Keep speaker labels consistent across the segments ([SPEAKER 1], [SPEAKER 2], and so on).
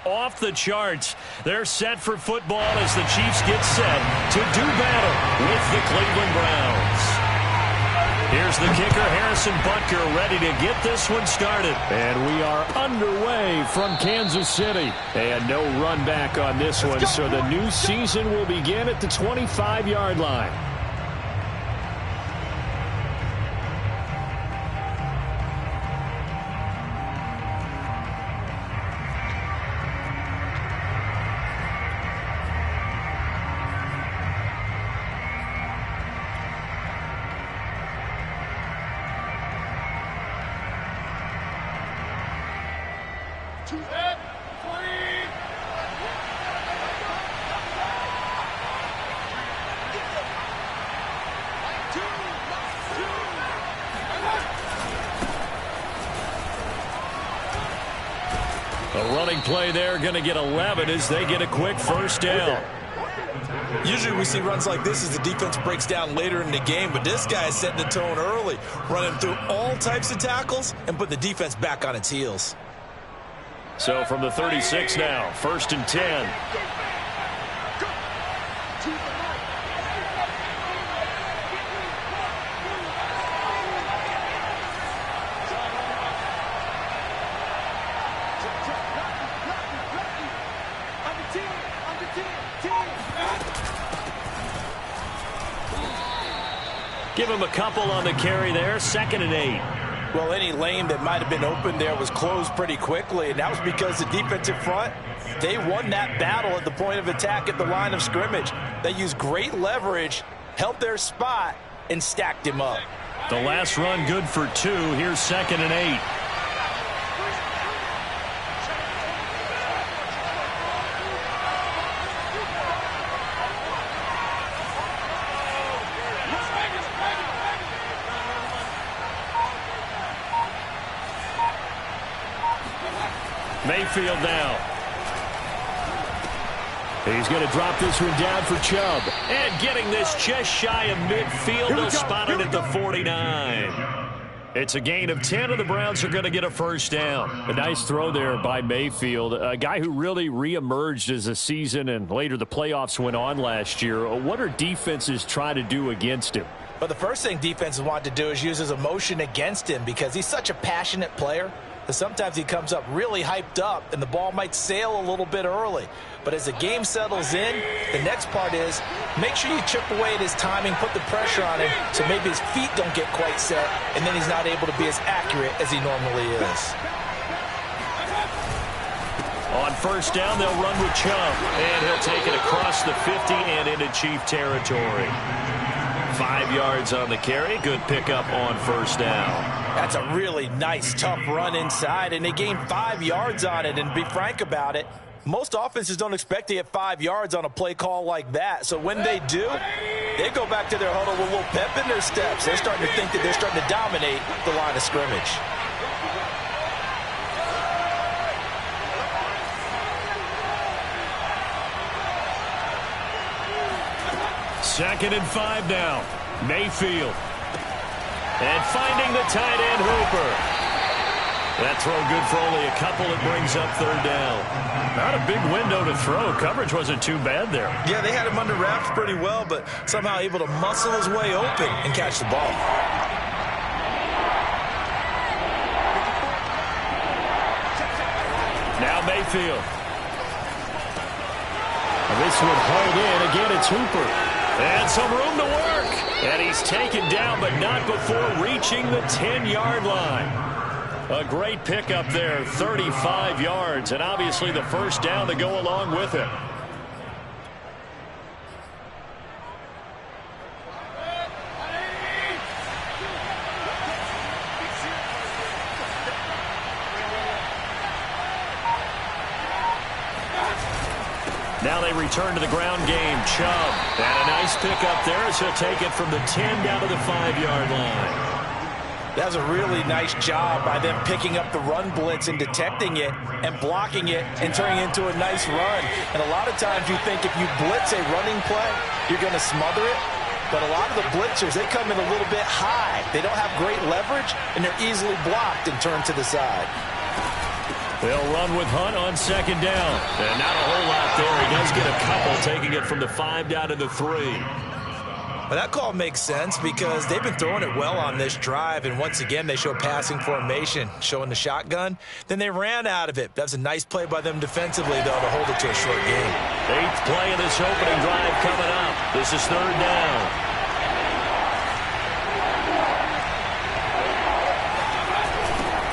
[SPEAKER 1] off the charts. They're set for football as the Chiefs get set to do battle with the Cleveland Browns. Here's the kicker, Harrison Butker, ready to get this one started.
[SPEAKER 2] And we are underway from Kansas City. And no run back on this one, so the new season will begin at the 25-yard line.
[SPEAKER 1] A running play there, going to get 11 as they get a quick first down.
[SPEAKER 3] Usually we see runs like this as the defense breaks down later in the game, but this guy is setting the tone early, running through all types of tackles and put the defense back on its heels.
[SPEAKER 1] So from the 36 now, 1st and 10. Give him a couple on the carry there, 2nd and 8.
[SPEAKER 3] Well, any lane that might have been open there was closed pretty quickly, and that was because the defensive front, they won that battle at the point of attack at the line of scrimmage. They used great leverage, held their spot, and stacked him up.
[SPEAKER 1] The last run good for 2. Here's 2nd and 8. Mayfield now. He's going to drop this one down for Chubb. And getting this just shy of midfield. They'll spot it at the 49. It's a gain of 10, and the Browns are going to get a first down.
[SPEAKER 2] A nice throw there by Mayfield, a guy who really reemerged as the season and later the playoffs went on last year. What are defenses trying to do against him?
[SPEAKER 3] But the first thing defenses want to do is use his emotion against him because he's such a passionate player. Sometimes he comes up really hyped up, and the ball might sail a little bit early. But as the game settles in, the next part is make sure you chip away at his timing, put the pressure on him so maybe his feet don't get quite set, and then he's not able to be as accurate as he normally is.
[SPEAKER 1] On first down, they'll run with Chubb, and he'll take it across the 50 and into Chief territory. 5 yards on the carry. Good pickup on first down.
[SPEAKER 3] That's a really nice, tough run inside, and they gained 5 yards on it. And to be frank about it, most offenses don't expect to get 5 yards on a play call like that. So when they do, they go back to their huddle with a little pep in their steps. They're starting to think that they're starting to dominate the line of scrimmage.
[SPEAKER 1] Second and 5 now. Mayfield. And finding the tight end, Hooper. That throw good for only a couple. It brings up 3rd down. Not a big window to throw. Coverage wasn't too bad there.
[SPEAKER 3] Yeah, they had him under wraps pretty well, but somehow able to muscle his way open and catch the ball.
[SPEAKER 1] Now Mayfield.
[SPEAKER 2] This one hauled in. Again, it's Hooper.
[SPEAKER 1] And some room to work. And he's taken down, but not before reaching the 10-yard line. A great pickup there, 35 yards, and obviously the first down to go along with it. Now they return to the ground game. Chubb. And a nice pickup there as he'll take it from the 10 down to the 5-yard line.
[SPEAKER 3] That was a really nice job by them picking up the run blitz and detecting it and blocking it and turning it into a nice run. And a lot of times you think if you blitz a running play, you're going to smother it. But a lot of the blitzers, they come in a little bit high. They don't have great leverage, and they're easily blocked and turned to the side.
[SPEAKER 2] They'll run with Hunt on second down. And not a whole lot there. He does get a couple, taking it from the 5 down to the 3.
[SPEAKER 3] Well, that call makes sense because they've been throwing it well on this drive, and once again they show passing formation, showing the shotgun. Then they ran out of it. That was a nice play by them defensively, though, to hold it to a short game.
[SPEAKER 2] 8th play of this opening drive coming up. This is 3rd down.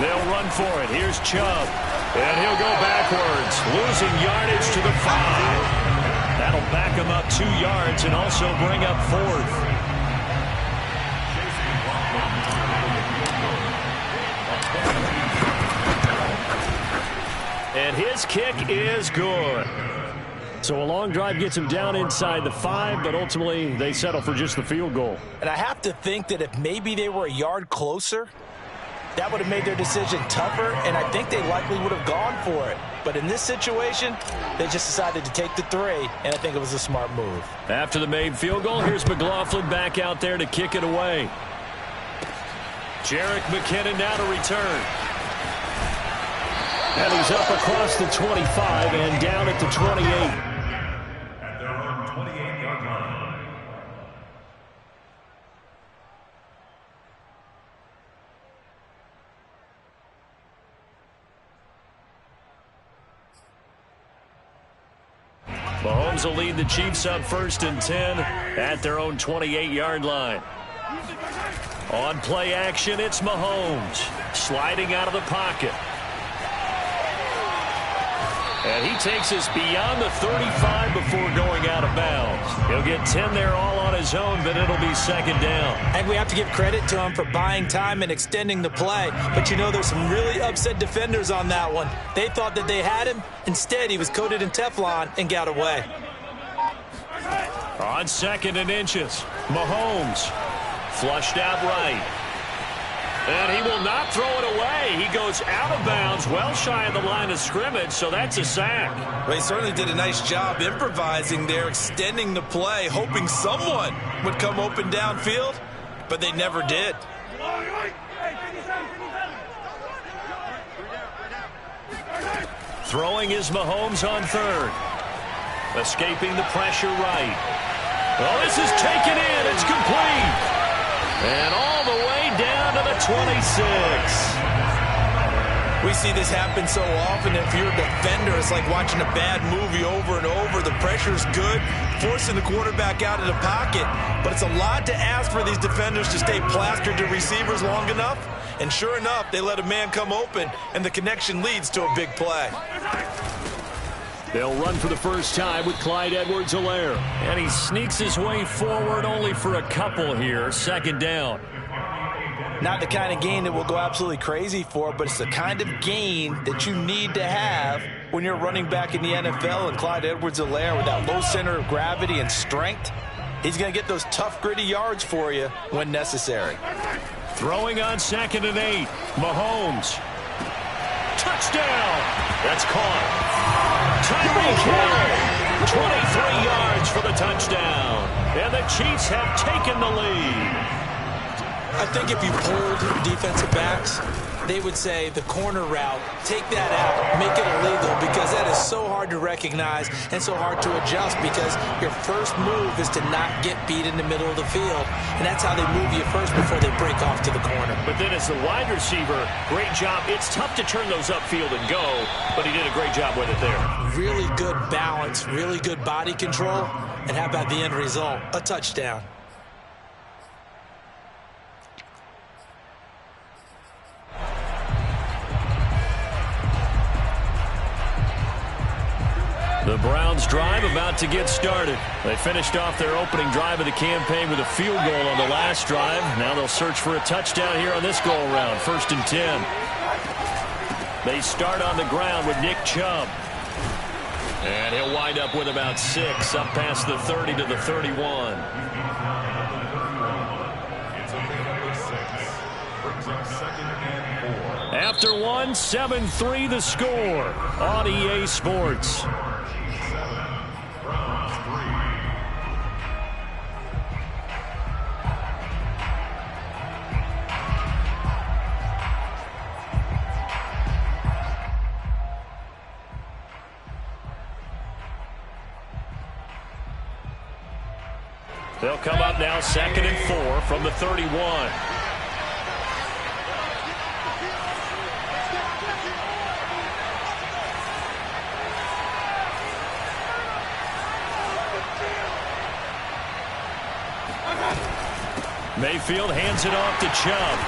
[SPEAKER 2] They'll run for it. Here's Chubb. And he'll go backwards, losing yardage to the 5. That'll back him up 2 yards and also bring up 4th. And his kick is good. So a long drive gets him down inside the 5, but ultimately they settle for just the field goal.
[SPEAKER 3] And I have to think that if maybe they were a yard closer, that would have made their decision tougher, and I think they likely would have gone for it. But in this situation, they just decided to take the 3, and I think it was a smart move.
[SPEAKER 2] After the made field goal, here's McLaughlin back out there to kick it away. Jerick McKinnon now to return. And he's up across the 25 and down at the 28. Mahomes will lead the Chiefs up 1st and 10 at their own 28-yard line. On play action, it's Mahomes sliding out of the pocket. And he takes us beyond the 35 before going out of bounds. He'll get 10 there all on his own, but it'll be 2nd down.
[SPEAKER 3] And we have to give credit to him for buying time and extending the play. But you know, there's some really upset defenders on that one. They thought that they had him. Instead, he was coated in Teflon and got away.
[SPEAKER 2] On 2nd and inches, Mahomes flushed out right. And he will not throw it away. He goes out of bounds, well shy of the line of scrimmage, so that's a sack.
[SPEAKER 3] Well, he certainly did a nice job improvising there, extending the play, hoping someone would come open downfield, but they never did.
[SPEAKER 2] Throwing is Mahomes on 3rd. Escaping the pressure right. Oh, this is taken in. It's complete. And all the way down to the 26.
[SPEAKER 3] We see this happen so often. If you're a defender, it's like watching a bad movie over and over. The pressure's good, forcing the quarterback out of the pocket. But it's a lot to ask for these defenders to stay plastered to receivers long enough. And sure enough, they let a man come open, and the connection leads to a big play.
[SPEAKER 2] They'll run for the first time with Clyde Edwards-Helaire. And he sneaks his way forward only for a couple here. 2nd down.
[SPEAKER 3] Not the kind of gain that we'll go absolutely crazy for, but it's the kind of gain that you need to have when you're running back in the NFL. And Clyde Edwards-Helaire, with that low center of gravity and strength, he's going to get those tough, gritty yards for you when necessary.
[SPEAKER 2] Throwing on 2nd and 8. Mahomes. Touchdown. That's caught. Tyreek Hill, 23 yards for the touchdown. And the Chiefs have taken the lead.
[SPEAKER 3] I think if you pulled defensive backs, they would say the corner route, take that out, make it illegal, because that is so hard to recognize and so hard to adjust, because your first move is to not get beat in the middle of the field. And that's how they move you first before they break off to the corner.
[SPEAKER 2] But then as the wide receiver, great job. It's tough to turn those upfield and go, but he did a great job with it there.
[SPEAKER 3] Really good balance, really good body control, and how about the end result? A touchdown.
[SPEAKER 2] The Browns drive about to get started. They finished off their opening drive of the campaign with a field goal on the last drive. Now they'll search for a touchdown here on this go-around. 1st and 10. They start on the ground with Nick Chubb. And he'll wind up with about 6 up past the 30 to the 31. After 1, 7-3 the score on EA Sports. They'll come up now 2nd and 4 from the 31. Mayfield hands it off to Chubb.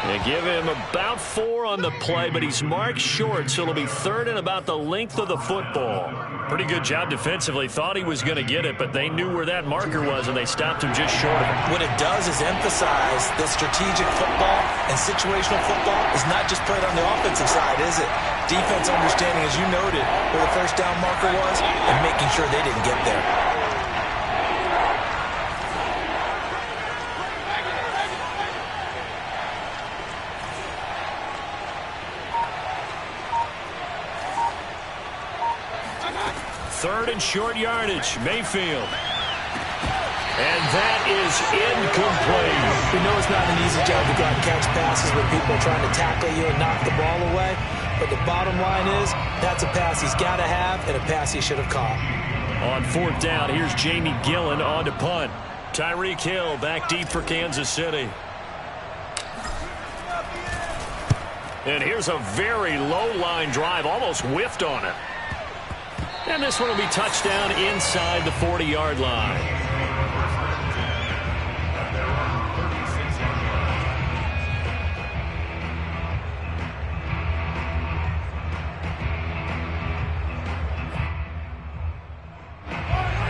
[SPEAKER 2] They give him about 4 on the play, but he's marked short, so it'll be 3rd and about the length of the football. Pretty good job defensively. Thought he was going to get it, but they knew where that marker was, and they stopped him just short of it.
[SPEAKER 3] What it does is emphasize that strategic football and situational football is not just played on the offensive side, is it? Defense understanding, as you noted, where the first down marker was and making sure they didn't get there.
[SPEAKER 2] Third and short yardage, Mayfield. And that is incomplete.
[SPEAKER 3] We know it's not an easy job to go out and catch passes with people trying to tackle you and knock the ball away. But the bottom line is, that's a pass he's got to have and a pass he should have caught.
[SPEAKER 2] On 4th down, here's Jamie Gillen on to punt. Tyreek Hill back deep for Kansas City. And here's a very low-line drive, almost whiffed on it. And this one will be touchdown inside the 40-yard line.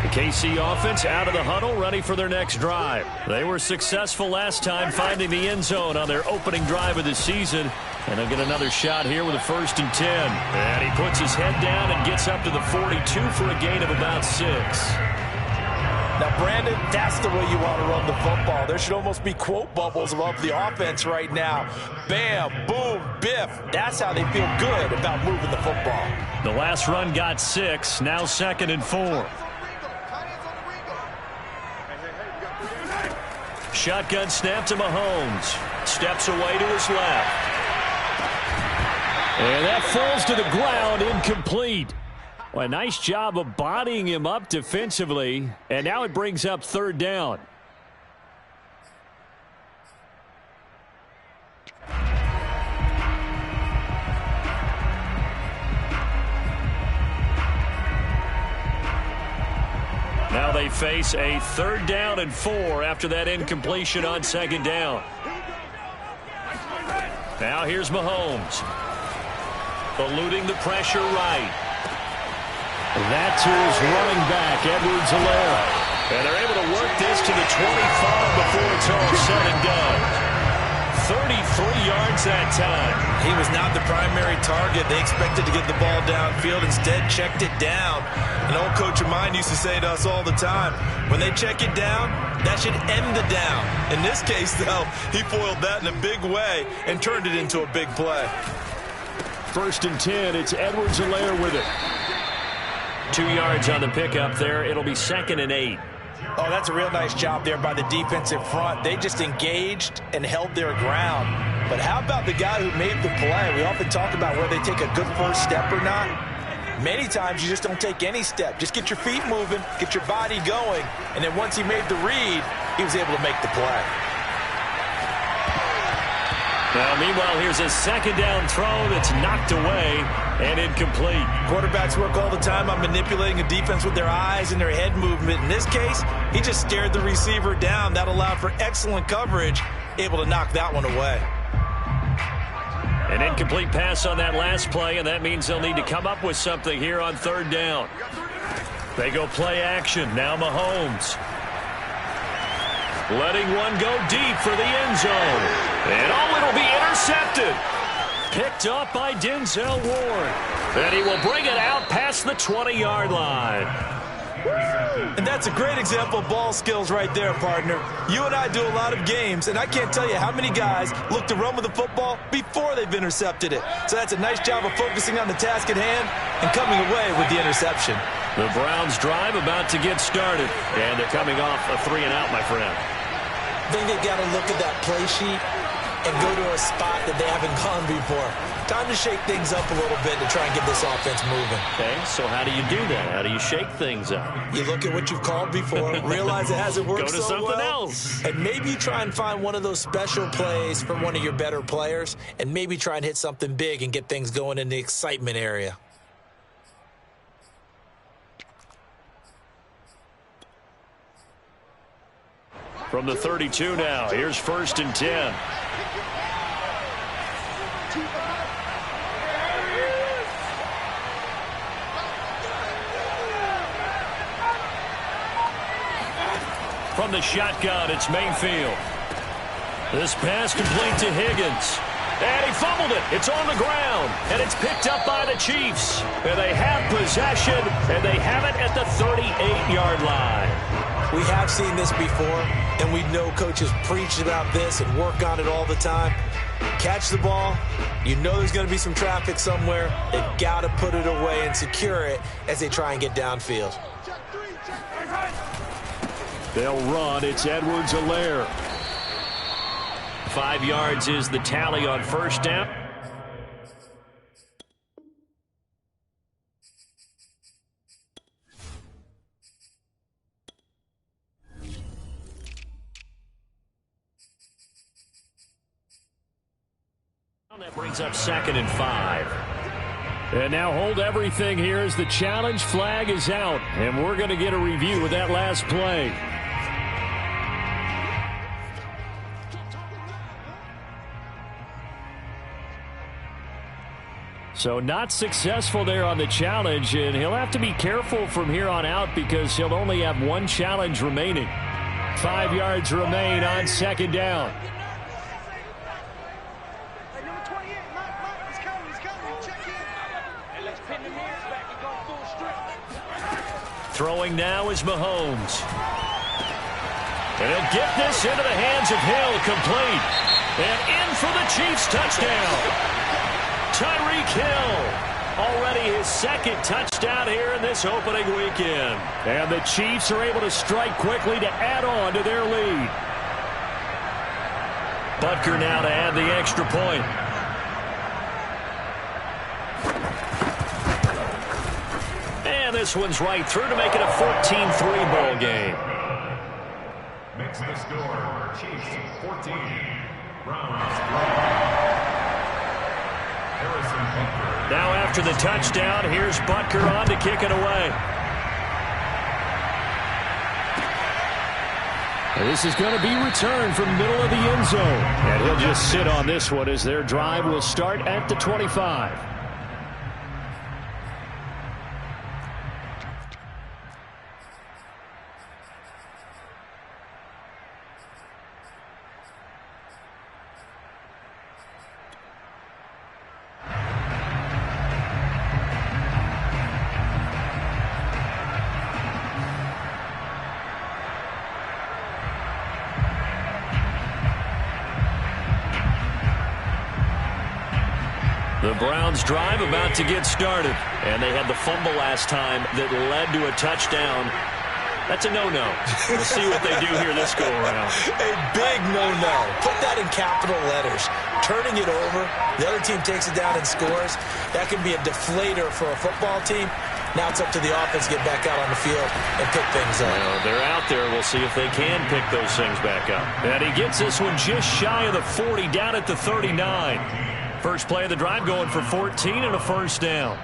[SPEAKER 2] The KC offense out of the huddle, ready for their next drive. They were successful last time finding the end zone on their opening drive of the season. And they'll get another shot here with a 1st and 10. And he puts his head down and gets up to the 42 for a gain of about 6.
[SPEAKER 3] Now, Brandon, that's the way you want to run the football. There should almost be quote bubbles above the offense right now. Bam, boom, biff. That's how they feel good about moving the football.
[SPEAKER 2] The last run got 6. Now 2nd and 4. Shotgun snap to Mahomes. Steps away to his left. And that falls to the ground, incomplete. Well, a nice job of bodying him up defensively. And now it brings up 3rd down. Now they face a 3rd down and 4 after that incompletion on 2nd down. Now here's Mahomes. Eluding the pressure right. That's to his running back, Edwards-Helaire. And they're able to work this to the 25 before it's all said and done. 33 yards that time.
[SPEAKER 3] He was not the primary target. They expected to get the ball downfield. Instead, checked it down. An old coach of mine used to say to us all the time, when they check it down, that should end the down. In this case, though, he foiled that in a big way and turned it into a big play.
[SPEAKER 2] 1st and 10. It's Edwards-Helaire with it. 2 yards on the pickup there. It'll be 2nd and 8.
[SPEAKER 3] Oh, that's a real nice job there by the defensive front. They just engaged and held their ground. But how about the guy who made the play? We often talk about whether they take a good first step or not. Many times you just don't take any step. Just get your feet moving, get your body going, and then once he made the read, he was able to make the play.
[SPEAKER 2] Now, meanwhile, here's a 2nd down throw that's knocked away and incomplete.
[SPEAKER 3] Quarterbacks work all the time on manipulating a defense with their eyes and their head movement. In this case, he just stared the receiver down. That allowed for excellent coverage, able to knock that one away.
[SPEAKER 2] An incomplete pass on that last play, and that means they'll need to come up with something here on 3rd down. They go play action. Now Mahomes. Letting one go deep for the end zone. And it'll be intercepted. Picked up by Denzel Ward. And he will bring it out past the 20-yard line.
[SPEAKER 3] And that's a great example of ball skills right there, partner. You and I do a lot of games, and I can't tell you how many guys look to run with the football before they've intercepted it. So that's a nice job of focusing on the task at hand and coming away with the interception.
[SPEAKER 2] The Browns drive about to get started, and they're coming off a 3-and-out, my friend.
[SPEAKER 3] I think they've got to look at that play sheet and go to a spot that they haven't gone before. Time to shake things up a little bit to try and get this offense moving.
[SPEAKER 2] Okay, so how do you do that? How do you shake things up?
[SPEAKER 3] You look at what you've called before, realize it hasn't worked
[SPEAKER 2] so well.
[SPEAKER 3] Go to something
[SPEAKER 2] else.
[SPEAKER 3] And maybe you try and find one of those special plays from one of your better players, and maybe try and hit something big and get things going in the excitement area.
[SPEAKER 2] From the 32 now, here's 1st and 10. From the shotgun, it's Mayfield. This pass complete to Higgins. And he fumbled it. It's on the ground. And it's picked up by the Chiefs. And they have possession. And they have it at the 38-yard line.
[SPEAKER 3] We have seen this before, and we know coaches preach about this and work on it all the time. Catch the ball. You know there's going to be some traffic somewhere. They've got to put it away and secure it as they try and get downfield.
[SPEAKER 2] They'll run. It's Edwards-Helaire. 5 yards is the tally on 1st down. That brings up 2nd and 5. And now hold everything here as the challenge flag is out. And we're going to get a review of that last play. So not successful there on the challenge, and he'll have to be careful from here on out because he'll only have one challenge remaining. 5 yards remain on 2nd down. Throwing now is Mahomes. And he'll get this into the hands of Hill, complete. And in for the Chiefs touchdown. Tyreek Hill, already his 2nd touchdown here in this opening weekend. And the Chiefs are able to strike quickly to add on to their lead. Butker now to add the extra point. And this one's right through to make it a 14-3 ball game.
[SPEAKER 4] Makes the score Chiefs 14, Browns 3.
[SPEAKER 2] Now after the touchdown, here's Butker on to kick it away. This is going to be returned from middle of the end zone. And he'll just sit on this one as their drive will start at the 25. The Browns drive about to get started. And they had the fumble last time that led to a touchdown. That's a no-no. We'll see what they do here this go-around.
[SPEAKER 3] A big no-no. Put that in capital letters. Turning it over, the other team takes it down and scores. That can be a deflator for a football team. Now it's up to the offense to get back out on the field and pick things up.
[SPEAKER 2] Well, they're out there. We'll see if they can pick those things back up. And he gets this one just shy of the 40, down at the 39. First play of the drive going for 14 and a 1st down.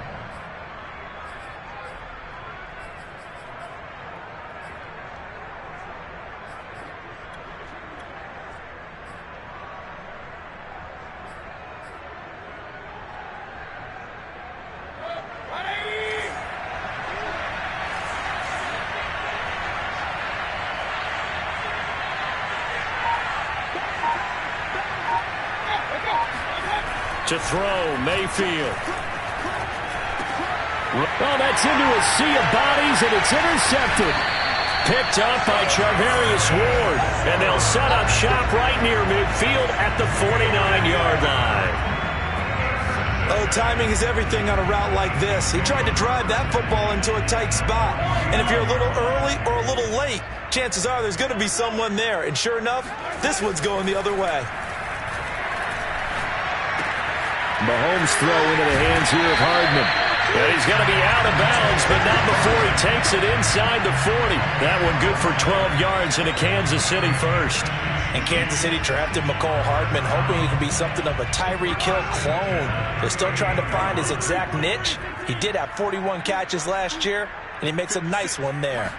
[SPEAKER 2] To throw, Mayfield. Well, that's into a sea of bodies, and it's intercepted. Picked up by Charvarius Ward. And they'll set up shop right near midfield at the 49-yard line.
[SPEAKER 3] Oh, timing is everything on a route like this. He tried to drive that football into a tight spot. And if you're a little early or a little late, chances are there's going to be someone there. And sure enough, this one's going the other way.
[SPEAKER 2] Mahomes throw into the hands here of Hardman. And he's going to be out of bounds, but not before he takes it inside the 40. That one good for 12 yards into Kansas City first.
[SPEAKER 3] And Kansas City drafted Mecole Hardman, hoping he could be something of a Tyreek Hill clone. They're still trying to find his exact niche. He did have 41 catches last year, and he makes a nice one there.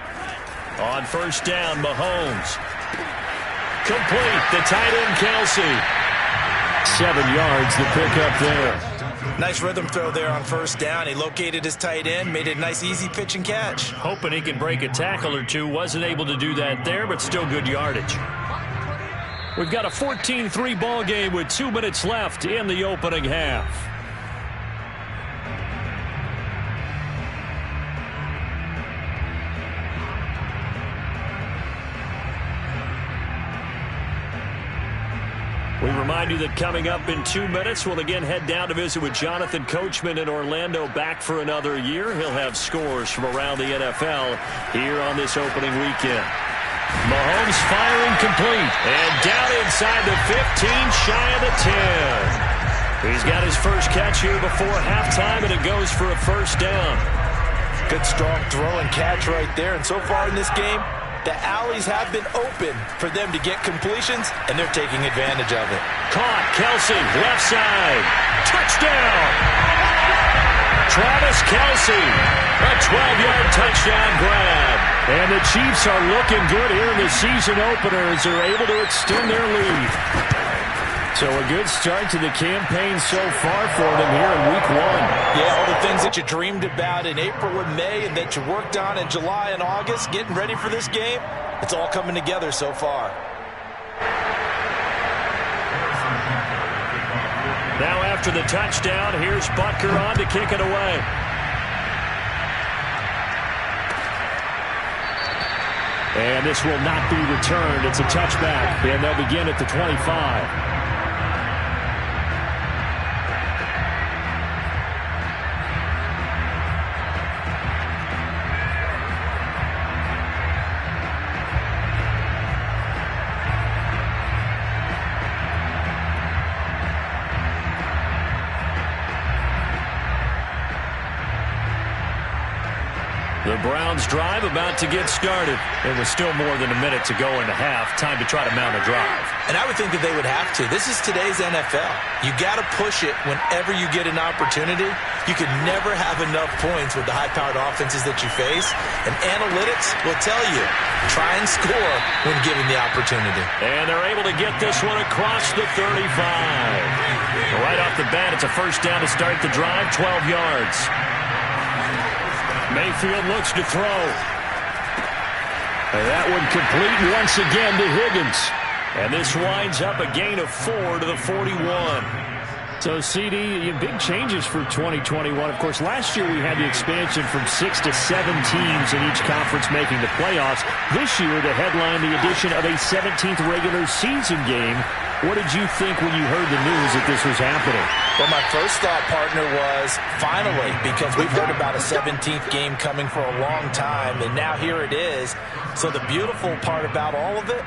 [SPEAKER 2] On first down, Mahomes. Complete. The tight end, Kelsey. 7 yards, the pickup there.
[SPEAKER 3] Nice rhythm throw there on first down. He located his tight end, made it a nice, easy pitch and catch.
[SPEAKER 2] Hoping he can break a tackle or two. Wasn't able to do that there, but still good yardage. We've got a 14-3 ball game with 2 minutes left in the opening half. We remind you that coming up in 2 minutes, we'll again head down to visit with Jonathan Coachman in Orlando, back for another year. He'll have scores from around the NFL here on this opening weekend. Mahomes firing complete, and down inside the 15, shy of the 10. He's got his first catch here before halftime, and it goes for a first down.
[SPEAKER 3] Good, strong throw and catch right there. And so far in this game, the alleys have been open for them to get completions, and they're taking advantage of it.
[SPEAKER 2] Caught, Kelsey, left side. Touchdown! Travis Kelsey, a 12-yard touchdown grab. And the Chiefs are looking good here in the season opener as they're able to extend their lead. So a good start to the campaign so far for them here in week 1.
[SPEAKER 3] Yeah, all the things that you dreamed about in April and May and that you worked on in July and August, getting ready for this game, it's all coming together so far.
[SPEAKER 2] Now after the touchdown, here's Butker on to kick it away. And this will not be returned. It's a touchback, and they'll begin at the 25. The Browns drive about to get started. It was still more than a minute to go in the half. Time to try to mount a drive.
[SPEAKER 3] And I would think that they would have to. This is today's NFL. You got to push it whenever you get an opportunity. You can never have enough points with the high-powered offenses that you face. And analytics will tell you, try and score when given the opportunity.
[SPEAKER 2] And they're able to get this one across the 35. Right off the bat, it's a first down to start the drive, 12 yards. Mayfield looks to throw. And that one complete once again to Higgins. And this winds up a gain of 4 to the 41. So, CD, big changes for 2021. Of course, last year we had the expansion from 6 to 7 teams in each conference making the playoffs. This year, the headline, the addition of a 17th regular season game. What did you think when you heard the news that this was happening?
[SPEAKER 3] Well, my first thought, partner, was finally, because we've heard about a 17th game coming for a long time, and now here it is. So the beautiful part about all of it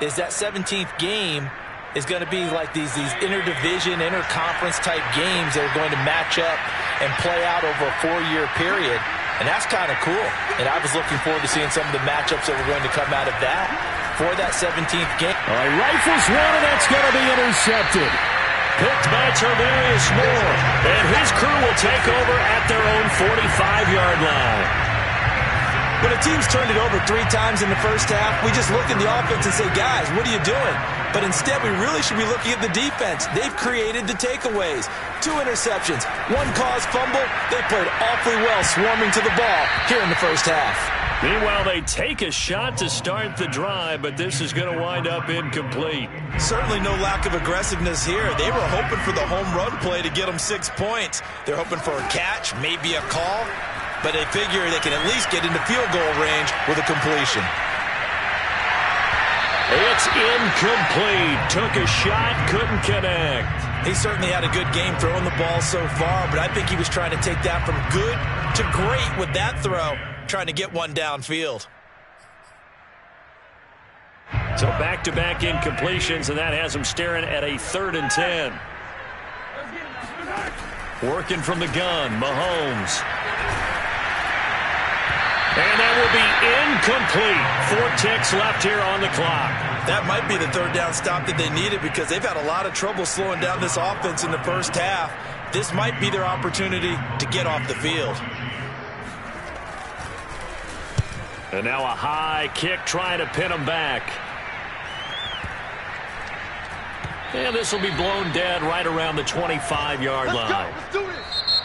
[SPEAKER 3] is that 17th game is going to be like these interdivision, interconference type games that are going to match up and play out over a 4-year period. And that's kind of cool. And I was looking forward to seeing some of the matchups that were going to come out of that for that 17th game.
[SPEAKER 2] All right, rifles one, and that's going to be intercepted. Picked by Tarvarius Moore. And his crew will take over at their own 45-yard line.
[SPEAKER 3] When a team's turned it over 3 times in the first half, we just look at the offense and say, guys, what are you doing? But instead, we really should be looking at the defense. They've created the takeaways. 2 interceptions, 1 caused fumble. They played awfully well swarming to the ball here in the first half.
[SPEAKER 2] Meanwhile, they take a shot to start the drive, but this is going to wind up incomplete.
[SPEAKER 3] Certainly no lack of aggressiveness here. They were hoping for the home run play to get them 6 points. They're hoping for a catch, maybe a call, but they figure they can at least get into field goal range with a completion.
[SPEAKER 2] It's incomplete. Took a shot, couldn't connect.
[SPEAKER 3] He certainly had a good game throwing the ball so far, but I think he was trying to take that from good to great with that throw, trying to get one downfield.
[SPEAKER 2] So back-to-back incompletions, and that has him staring at a 3rd and 10. Working from the gun, Mahomes. And that will be incomplete. 4 ticks left here on the clock.
[SPEAKER 3] That might be the third down stop that they needed because they've had a lot of trouble slowing down this offense in the first half. This might be their opportunity to get off the field.
[SPEAKER 2] And now a high kick trying to pin them back. And this will be blown dead right around the 25-yard line.
[SPEAKER 5] Let's do it.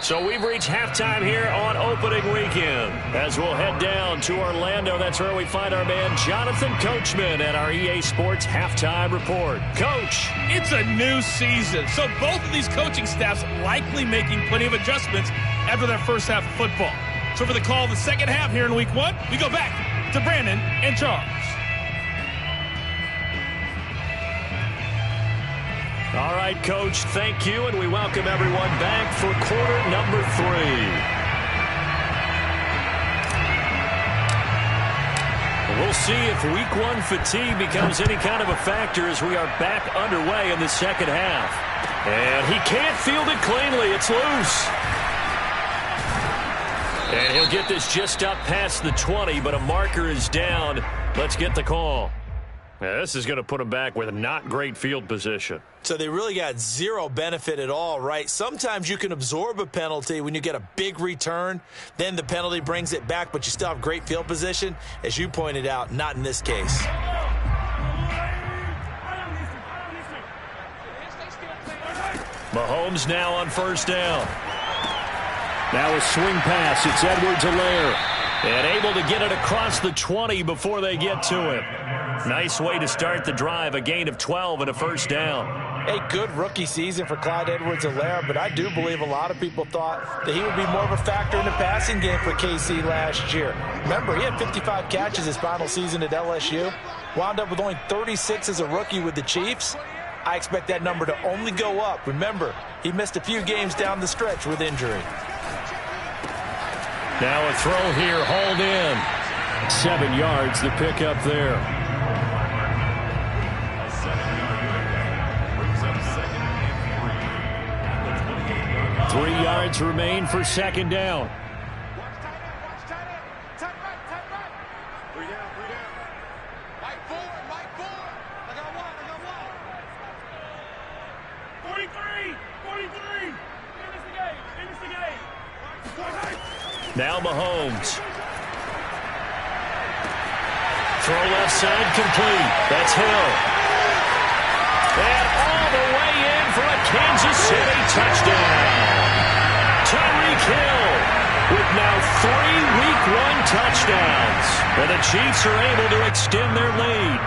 [SPEAKER 2] So we've reached halftime here on opening weekend. As we'll head down to Orlando, that's where we find our man Jonathan Coachman at our EA Sports Halftime Report. Coach.
[SPEAKER 6] It's a new season, so both of these coaching staffs likely making plenty of adjustments after their first half of football. So for the call of the second half here in Week 1, we go back to Brandon and Charles.
[SPEAKER 2] All right, Coach, thank you, and we welcome everyone back for quarter number 3. We'll see if Week 1 fatigue becomes any kind of a factor as we are back underway in the second half. And he can't field it cleanly. It's loose. And he'll get this just up past the 20, but a marker is down. Let's get the call. Yeah, this is going to put him back with a not great field position.
[SPEAKER 3] So they really got zero benefit at all, right? Sometimes you can absorb a penalty when you get a big return. Then the penalty brings it back, but you still have great field position. As you pointed out, not in this case.
[SPEAKER 2] Mahomes now on first down. Now a swing pass. It's Edwards-Helaire. And able to get it across the 20 before they get to it. Nice way to start the drive. A gain of 12 and a first down.
[SPEAKER 3] A good rookie season for Clyde Edwards-Helaire, but I do believe a lot of people thought that he would be more of a factor in the passing game for KC last year. Remember, he had 55 catches his final season at LSU. Wound up with only 36 as a rookie with the Chiefs. I expect that number to only go up. Remember, he missed a few games down the stretch with injury.
[SPEAKER 2] Now a throw here, hauled in. 7 yards, the pickup there.
[SPEAKER 4] A 7-yard pickup brings up second and 3.
[SPEAKER 2] 3 yards remain for second down.
[SPEAKER 5] Watch tight end. Tight right. 3 down. Mike forward. I got one. 43. Finish the game.
[SPEAKER 2] Now Mahomes. Throw left side complete. That's Hill. And all the way in for a Kansas City touchdown. Tyreek Hill with now 3 Week 1 touchdowns. And the Chiefs are able to extend their lead.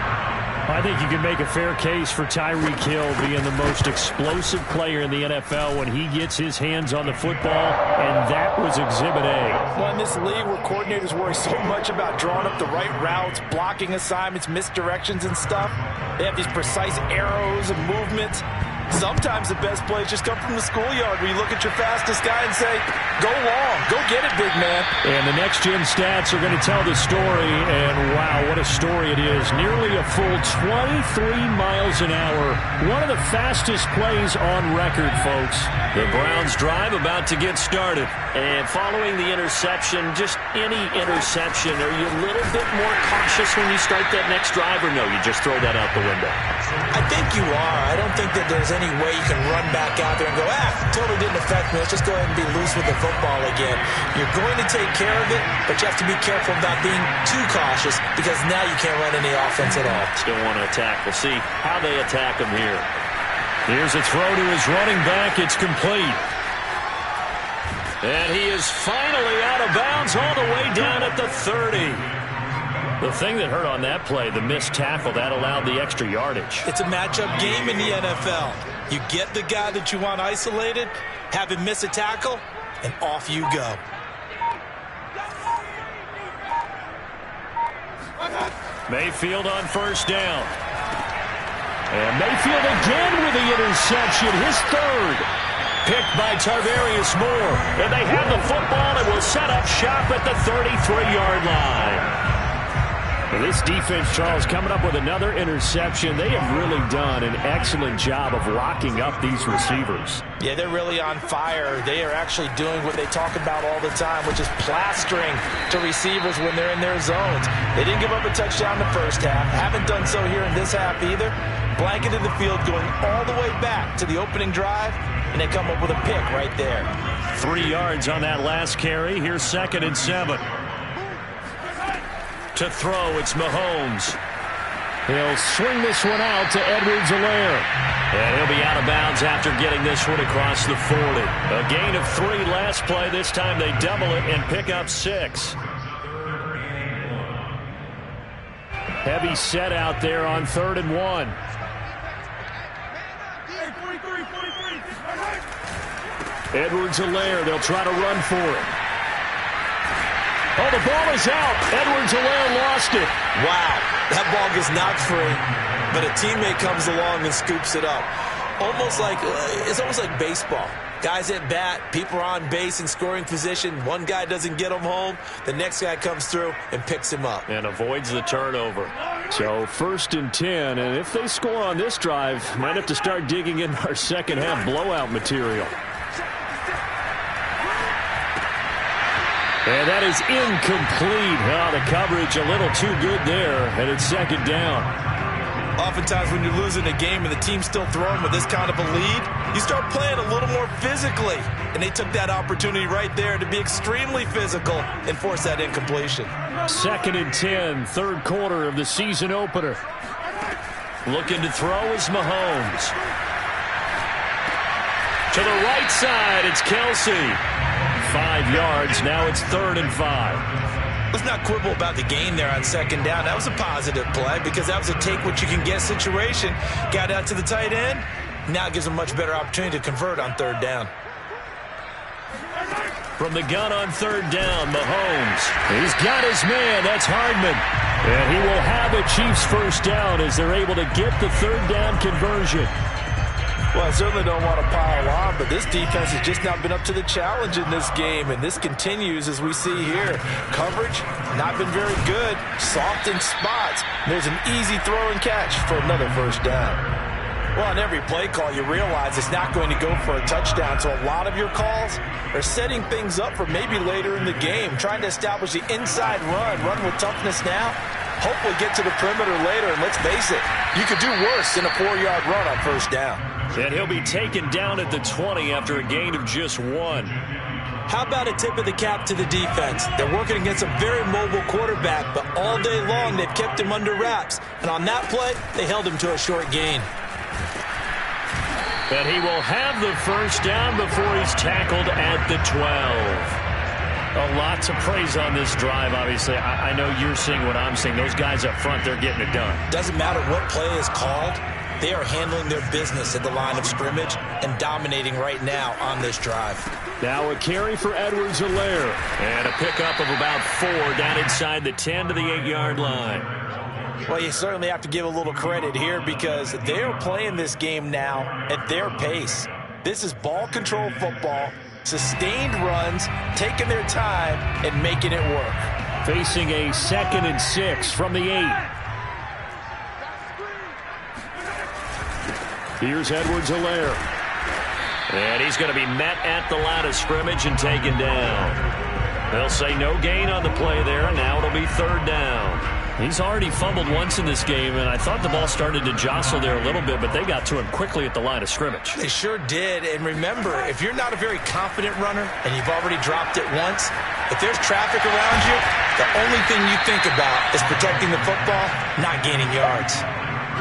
[SPEAKER 2] I think you can make a fair case for Tyreek Hill being the most explosive player in the NFL when he gets his hands on the football, and that was Exhibit A.
[SPEAKER 3] Well, in this league where coordinators worry so much about drawing up the right routes, blocking assignments, misdirections and stuff, they have these precise arrows and movements. Sometimes the best plays just come from the schoolyard where you look at your fastest guy and say, go long, go get it, big man.
[SPEAKER 2] And the next-gen stats are going to tell the story, and wow, what a story it is. Nearly a full 23 miles an hour. One of the fastest plays on record, folks. The Browns drive about to get started. And following the interception, just any interception, are you a little bit more cautious when you start that next drive, or no, you just throw that out the window?
[SPEAKER 3] I think you are. I don't think that there's any way you can run back out there and go, totally didn't affect me. Let's just go ahead and be loose with the football again. You're going to take care of it, but you have to be careful about being too cautious because now you can't run any offense at all.
[SPEAKER 2] Still want to attack. We'll see how they attack him here. Here's a throw to his running back. It's complete. And he is finally out of bounds all the way down at the 30. The thing that hurt on that play, the missed tackle, that allowed the extra yardage.
[SPEAKER 3] It's a matchup game in the NFL. You get the guy that you want isolated, have him miss a tackle, and off you go.
[SPEAKER 2] Mayfield on first down. And Mayfield again with the interception, his third. Picked by Tarvarius Moore. And they have the football and will set up shop at the 33-yard line. And this defense, Charles, coming up with another interception. They have really done an excellent job of locking up these receivers.
[SPEAKER 3] Yeah, they're really on fire. They are actually doing what they talk about all the time, which is plastering to receivers when they're in their zones. They didn't give up a touchdown the first half. Haven't done so here in this half either. Blanketed the field going all the way back to the opening drive, and they come up with a pick right there.
[SPEAKER 2] 3 yards on that last carry. Here's 2nd and 7. To throw, it's Mahomes. He'll swing this one out to Edwards-Helaire. And he'll be out of bounds after getting this one across the 40. A gain of 3 last play. This time they double it and pick up 6. Heavy set out there on 3rd and 1. Edwards-Helaire, they'll try to run for it. Oh, the ball is out. Edwards-Helaire lost it.
[SPEAKER 3] Wow, that ball gets knocked free, but a teammate comes along and scoops it up. It's almost like baseball. Guys at bat, people are on base in scoring position. One guy doesn't get him home. The next guy comes through and picks him up.
[SPEAKER 2] And avoids the turnover. So 1st and 10, and if they score on this drive, might have to start digging in our second half blowout material. And that is incomplete. Oh, the coverage a little too good there, and it's 2nd down.
[SPEAKER 3] Oftentimes when you're losing a game and the team's still throwing with this kind of a lead, you start playing a little more physically. And they took that opportunity right there to be extremely physical and force that incompletion.
[SPEAKER 2] 2nd and 10, 3rd quarter of the season opener. Looking to throw is Mahomes. To the right side, it's Kelsey. 5 yards, now it's 3rd and 5.
[SPEAKER 3] Let's not quibble about the gain there on 2nd down. That was a positive play because that was a take-what-you-can-get situation. Got out to the tight end. Now it gives them a much better opportunity to convert on 3rd down.
[SPEAKER 2] From the gun on 3rd down, Mahomes. He's got his man. That's Hardman. And he will have a Chiefs 1st down as they're able to get the 3rd down conversion.
[SPEAKER 3] Well, I certainly don't want to pile on, but this defense has just not been up to the challenge in this game, and this continues as we see here. Coverage, not been very good. Soft in spots. There's an easy throw and catch for another 1st down. Well, on every play call, you realize it's not going to go for a touchdown, so a lot of your calls are setting things up for maybe later in the game, trying to establish the inside run with toughness now. Hopefully get to the perimeter later, and let's face it, you could do worse than a 4-yard run on 1st down.
[SPEAKER 2] And he'll be taken down at the 20 after a gain of just 1.
[SPEAKER 3] How about a tip of the cap to the defense? They're working against a very mobile quarterback, but all day long they've kept him under wraps. And on that play, they held him to a short gain.
[SPEAKER 2] And he will have the 1st down before he's tackled at the 12. A lot to praise on this drive, obviously. I know you're seeing what I'm seeing. Those guys up front, they're getting it done.
[SPEAKER 3] Doesn't matter what play is called. They are handling their business at the line of scrimmage and dominating right now on this drive.
[SPEAKER 2] Now a carry for Edwards-Helaire. And a pickup of about 4 down inside the 10 to the 8-yard line.
[SPEAKER 3] Well, you certainly have to give a little credit here because they're playing this game now at their pace. This is ball control football, sustained runs, taking their time and making it work.
[SPEAKER 2] Facing a 2nd and 6 from the 8. Here's Edwards-Helaire. And he's going to be met at the line of scrimmage and taken down. They'll say no gain on the play there, and now it'll be 3rd down. He's already fumbled once in this game, and I thought the ball started to jostle there a little bit, but they got to him quickly at the line of scrimmage.
[SPEAKER 3] They sure did, and remember, if you're not a very confident runner and you've already dropped it once, if there's traffic around you, the only thing you think about is protecting the football, not gaining yards.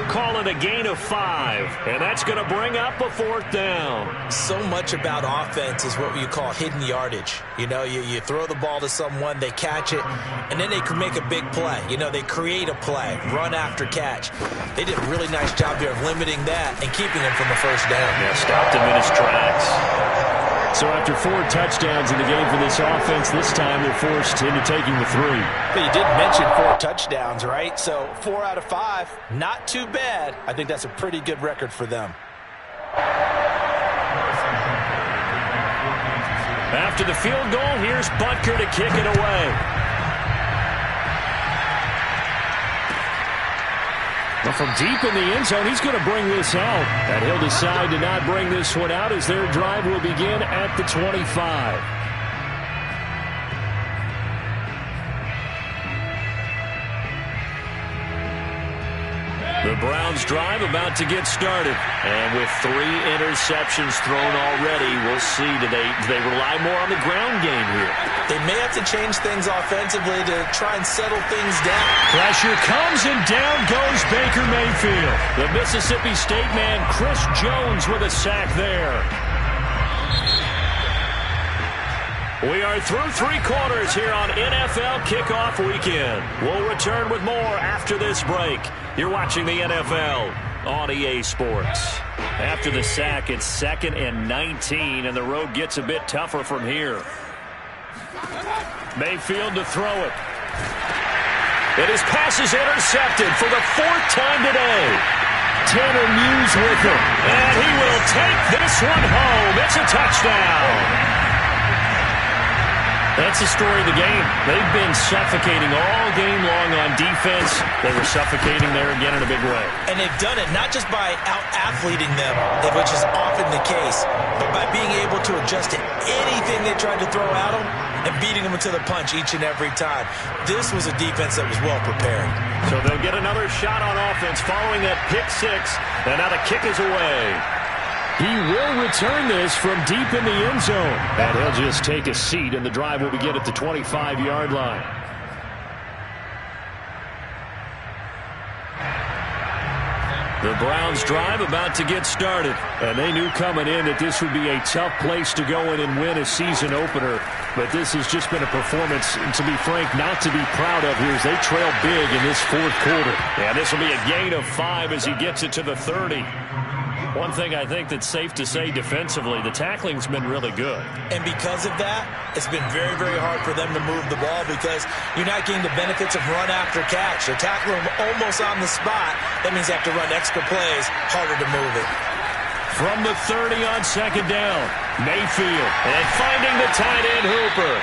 [SPEAKER 2] Call it a gain of 5, and that's going to bring up a 4th down.
[SPEAKER 3] So much about offense is what you call hidden yardage. You know, you throw the ball to someone, they catch it, and then they can make a big play. You know, they create a play, run after catch. They did a really nice job here of limiting that and keeping him from a 1st down.
[SPEAKER 2] Yeah, stopped him in his tracks. So after 4 touchdowns in the game for this offense, this time they're forced into taking the 3.
[SPEAKER 3] But you did mention 4 touchdowns, right? So 4 out of 5, not too bad. I think that's a pretty good record for them.
[SPEAKER 2] After the field goal, here's Butker to kick it away. Well, from deep in the end zone, he's going to bring this out. And he'll decide to not bring this one out as their drive will begin at the 25. The Browns drive about to get started. And with 3 interceptions thrown already, we'll see do they rely more on the ground game here.
[SPEAKER 3] They may have to change things offensively to try and settle things down.
[SPEAKER 2] Pressure comes and down goes Baker Mayfield. The Mississippi State man Chris Jones with a sack there. We are through 3 quarters here on NFL Kickoff Weekend. We'll return with more after this break. You're watching the NFL on EA Sports. After the sack, it's 2nd and 19, and the road gets a bit tougher from here. Mayfield to throw it. And his pass is intercepted for the 4th time today. Tanner Muse with him. And he will take this one home. It's a touchdown. That's the story of the game. They've been suffocating all game long on defense. They were suffocating there again in a big way.
[SPEAKER 3] And they've done it not just by out-athleting them, which is often the case, but by being able to adjust to anything they tried to throw at them and beating them into the punch each and every time. This was a defense that was well prepared.
[SPEAKER 2] So they'll get another shot on offense following that pick 6, and now the kick is away. He will return this from deep in the end zone. And he'll just take a seat, and the drive will begin at the 25-yard line. The Browns drive about to get started. And they knew coming in that this would be a tough place to go in and win a season opener. But this has just been a performance, to be frank, not to be proud of here as they trail big in this 4th quarter. And this will be a gain of 5 as he gets it to the 30. One thing I think that's safe to say defensively, the tackling's been really good.
[SPEAKER 3] And because of that, it's been very, very hard for them to move the ball because you're not getting the benefits of run after catch. They're tackling them almost on the spot. That means they have to run extra plays, harder to move it.
[SPEAKER 2] From the 30 on 2nd down, Mayfield. And finding the tight end Hooper.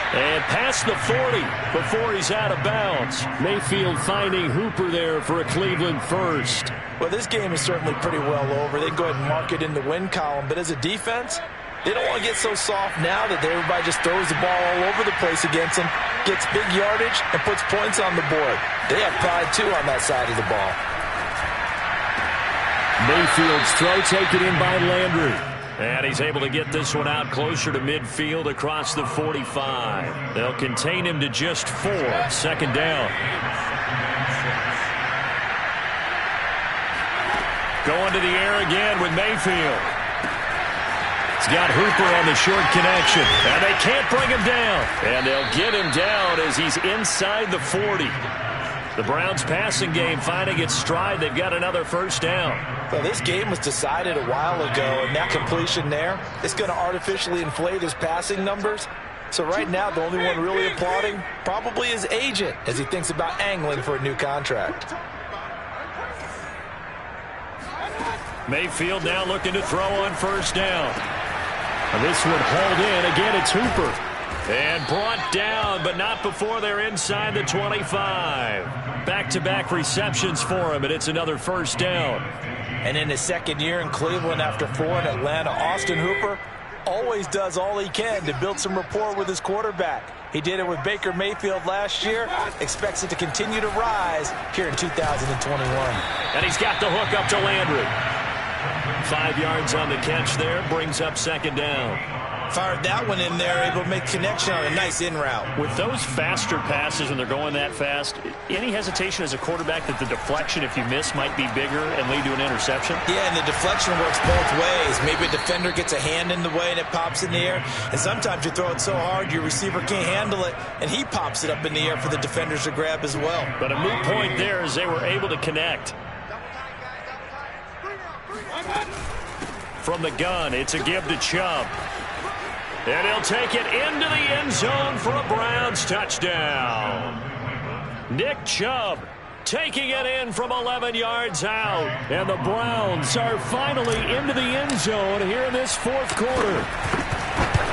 [SPEAKER 2] And past the 40 before he's out of bounds. Mayfield finding Hooper there for a Cleveland first.
[SPEAKER 3] Well, this game is certainly pretty well over. They can go ahead and mark it in the win column. But as a defense, they don't want to get so soft now that everybody just throws the ball all over the place against them, gets big yardage, and puts points on the board. They have pride, too, on that side of the ball.
[SPEAKER 2] Mayfield's throw taken in by Landry. And he's able to get this one out closer to midfield across the 45. They'll contain him to just 4. 2nd down. Going to the air again with Mayfield. He's got Hooper on the short connection. And they can't bring him down. And they'll get him down as he's inside the 40. The Browns passing game finding its stride. They've got another 1st down.
[SPEAKER 3] Well, this game was decided a while ago, and that completion there is going to artificially inflate his passing numbers. So right now, the only one really applauding probably his agent as he thinks about angling for a new contract.
[SPEAKER 2] Mayfield now looking to throw on 1st down. And this one hauled in. Again, it's Hooper. And brought down, but not before they're inside the 25. Back-to-back receptions for him, and it's another 1st down.
[SPEAKER 3] And in his 2nd year in Cleveland after 4 in Atlanta, Austin Hooper always does all he can to build some rapport with his quarterback. He did it with Baker Mayfield last year. Expects it to continue to rise here in 2021.
[SPEAKER 2] And he's got the hook up to Landry. 5 yards on the catch there, brings up 2nd down.
[SPEAKER 3] Fired that one in there, able to make connection on a nice in route.
[SPEAKER 2] With those faster passes and they're going that fast, any hesitation as a quarterback that the deflection, if you miss, might be bigger and lead to an interception?
[SPEAKER 3] Yeah, and the deflection works both ways. Maybe a defender gets a hand in the way and it pops in the air. And sometimes you throw it so hard your receiver can't handle it, and he pops it up in the air for the defenders to grab as well.
[SPEAKER 2] But a moot point there as they were able to connect. From the gun, it's a give to Chubb. And he'll take it into the end zone for a Browns touchdown. Nick Chubb taking it in from 11 yards out. And the Browns are finally into the end zone here in this 4th quarter.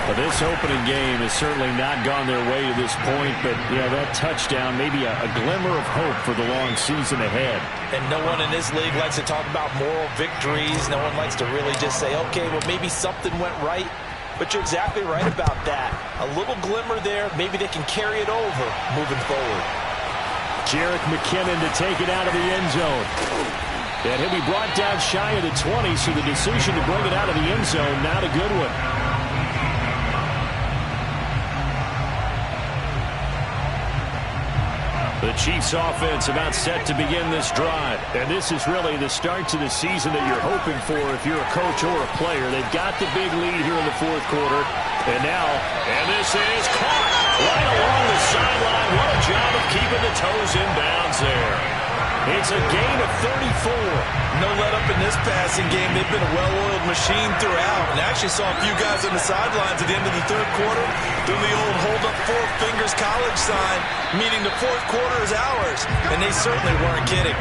[SPEAKER 2] Well, this opening game has certainly not gone their way to this point, but yeah, that touchdown, maybe a glimmer of hope for the long season ahead.
[SPEAKER 3] And no one in this league likes to talk about moral victories. No one likes to really just say, okay, well, maybe something went right. But you're exactly right about that. A little glimmer there. Maybe they can carry it over moving forward.
[SPEAKER 2] Jerick McKinnon to take it out of the end zone. And he'll be brought down shy of the 20, so the decision to bring it out of the end zone, not a good one. The Chiefs offense about set to begin this drive. And this is really the start to the season that you're hoping for if you're a coach or a player. They've got the big lead here in the fourth quarter. And this is caught right along the sideline. What a job of keeping the toes in bounds there. It's a gain of 34.
[SPEAKER 3] No let up in this passing game. They've been a well-oiled machine throughout. And I actually saw a few guys on the sidelines at the end of the third quarter doing the old hold up four fingers college sign, meaning the fourth quarter is ours. And they certainly weren't kidding.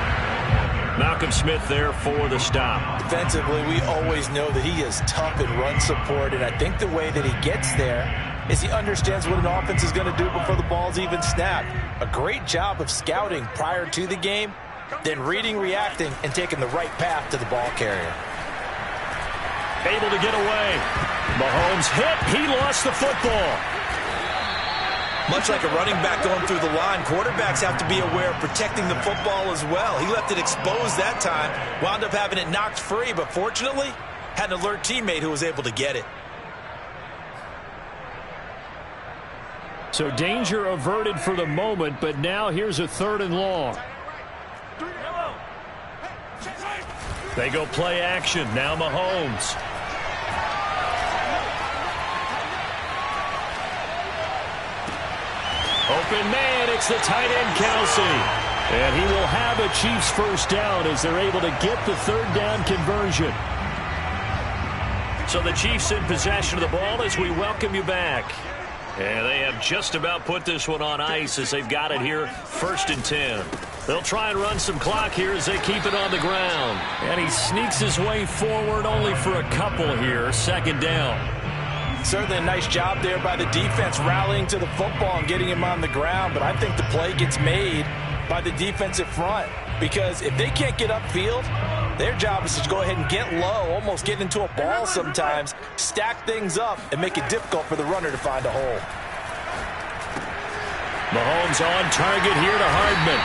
[SPEAKER 2] Malcolm Smith there for the stop.
[SPEAKER 3] Defensively, we always know that he is tough in run support. And I think the way that he gets there is he understands what an offense is going to do before the ball's even snapped. A great job of scouting prior to the game, then reading, reacting, and taking the right path to the ball carrier.
[SPEAKER 2] Able to get away. Mahomes hit. He lost the football.
[SPEAKER 3] Much like a running back going through the line, quarterbacks have to be aware of protecting the football as well. He left it exposed that time, wound up having it knocked free, but fortunately, had an alert teammate who was able to get it.
[SPEAKER 2] So danger averted for the moment, but now here's a 3rd and long. They go play action. Now Mahomes. Open man, it's the tight end Kelsey. And he will have a Chiefs first down as they're able to get the 3rd down conversion. So the Chiefs in possession of the ball as we welcome you back. And they have just about put this one on ice as they've got it here, 1st and 10. They'll try and run some clock here as they keep it on the ground. And he sneaks his way forward only for a couple here, 2nd down.
[SPEAKER 3] Certainly a nice job there by the defense rallying to the football and getting him on the ground. But I think the play gets made by the defensive front. Because if they can't get upfield, their job is to go ahead and get low, almost get into a ball sometimes, stack things up, and make it difficult for the runner to find a hole.
[SPEAKER 2] Mahomes on target here to Hardman.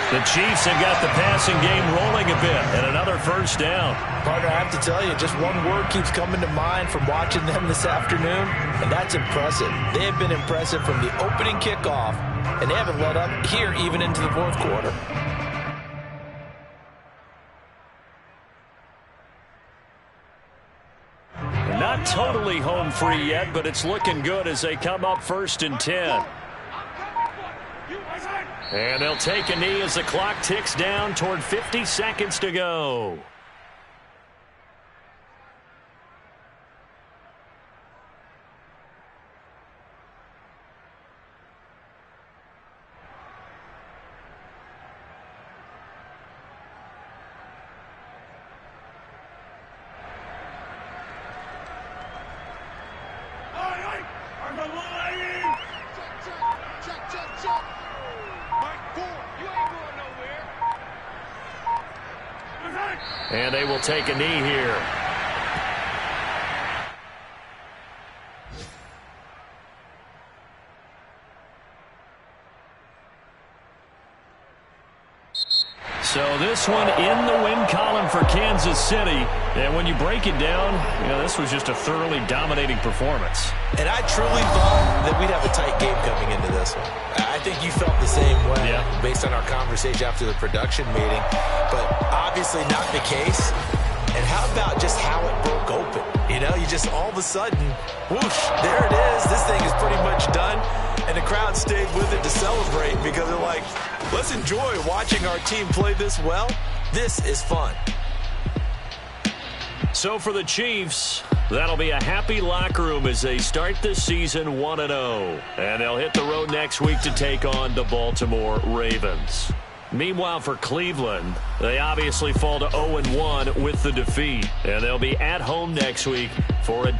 [SPEAKER 2] The Chiefs have got the passing game rolling a bit, and another first down.
[SPEAKER 3] Partner, I have to tell you, just one word keeps coming to mind from watching them this afternoon, and that's impressive. They have been impressive from the opening kickoff, and they haven't let up here even into the fourth quarter.
[SPEAKER 2] Not totally home free yet, but it's looking good as they come up 1st and 10. And they'll take a knee as the clock ticks down toward 50 seconds to go. And they will take a knee here. So this one in the win column for Kansas City. And when you break it down, you know, this was just a thoroughly dominating performance.
[SPEAKER 3] And I truly thought that we'd have a tight game coming into this one. I think you felt the same way based on our conversation after the production meeting. But obviously not the case. And how about just how it broke open? You know, you just all of a sudden, whoosh, there it is. This thing is pretty much done. And the crowd stayed with it to celebrate because they're like, let's enjoy watching our team play this well. This is fun.
[SPEAKER 2] So for the Chiefs, that'll be a happy locker room as they start this season 1-0. And they'll hit the road next week to take on the Baltimore Ravens. Meanwhile, for Cleveland, they obviously fall to 0-1 with the defeat. And they'll be at home next week for a